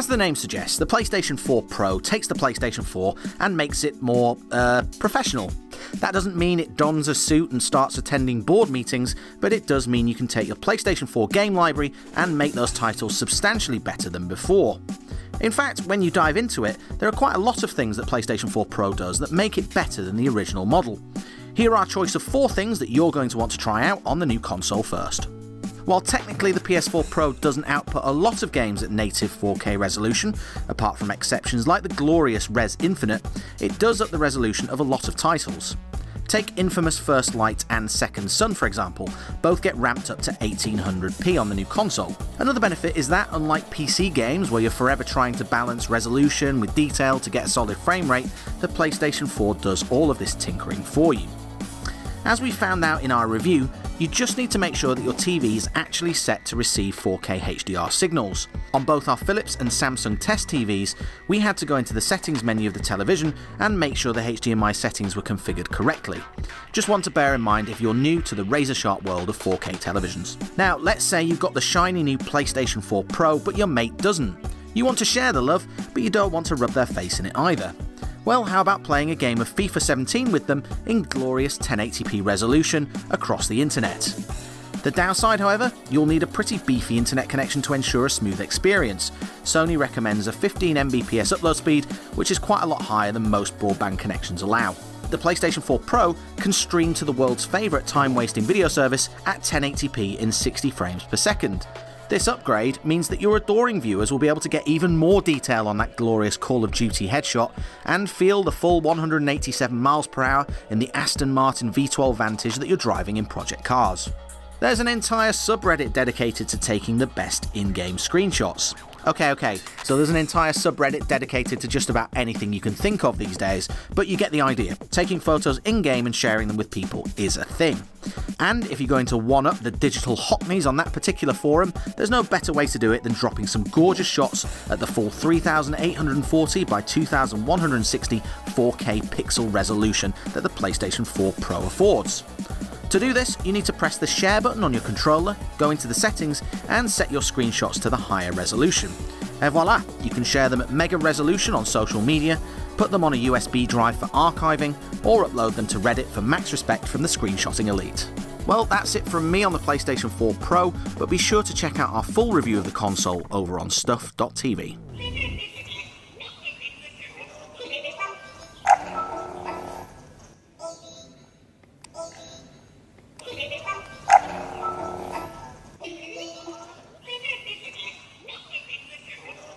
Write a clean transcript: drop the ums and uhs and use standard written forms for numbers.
As the name suggests, the PlayStation 4 Pro takes the PlayStation 4 and makes it more, professional. That doesn't mean it dons a suit and starts attending board meetings, but it does mean you can take your PlayStation 4 game library and make those titles substantially better than before. In fact, when you dive into it, there are quite a lot of things that PlayStation 4 Pro does that make it better than the original model. Here are our choice of 4 things that you're going to want to try out on the new console first. While technically the PS4 Pro doesn't output a lot of games at native 4K resolution, apart from exceptions like the glorious Res Infinite, it does up the resolution of a lot of titles. Take Infamous First Light and Second Son for example, both get ramped up to 1800p on the new console. Another benefit is that, unlike PC games where you're forever trying to balance resolution with detail to get a solid frame rate, the PlayStation 4 does all of this tinkering for you. As we found out in our review, you just need to make sure that your TV is actually set to receive 4K HDR signals. On both our Philips and Samsung test TVs, we had to go into the settings menu of the television and make sure the HDMI settings were configured correctly. Just one to bear in mind if you're new to the razor-sharp world of 4K televisions. Now, let's say you've got the shiny new PlayStation 4 Pro, but your mate doesn't. You want to share the love, but you don't want to rub their face in it either. Well, how about playing a game of FIFA 17 with them in glorious 1080p resolution across the internet? The downside, however, you'll need a pretty beefy internet connection to ensure a smooth experience. Sony recommends a 15 Mbps upload speed, which is quite a lot higher than most broadband connections allow. The PlayStation 4 Pro can stream to the world's favourite time-wasting video service at 1080p in 60 frames per second. This upgrade means that your adoring viewers will be able to get even more detail on that glorious Call of Duty headshot and feel the full 187 mph in the Aston Martin V12 Vantage that you're driving in Project Cars. There's an entire subreddit dedicated to taking the best in-game screenshots. Okay, so there's an entire subreddit dedicated to just about anything you can think of these days, but you get the idea. Taking photos in-game and sharing them with people is a thing. And if you're going to one-up the digital hockneys on that particular forum, there's no better way to do it than dropping some gorgeous shots at the full 3840 by 2160 4K pixel resolution that the PlayStation 4 Pro affords. To do this, you need to press the share button on your controller, go into the settings, and set your screenshots to the higher resolution. And voila, you can share them at mega resolution on social media, put them on a USB drive for archiving, or upload them to Reddit for max respect from the screenshotting elite. Well, that's it from me on the PlayStation 4 Pro, but be sure to check out our full review of the console over on stuff.tv.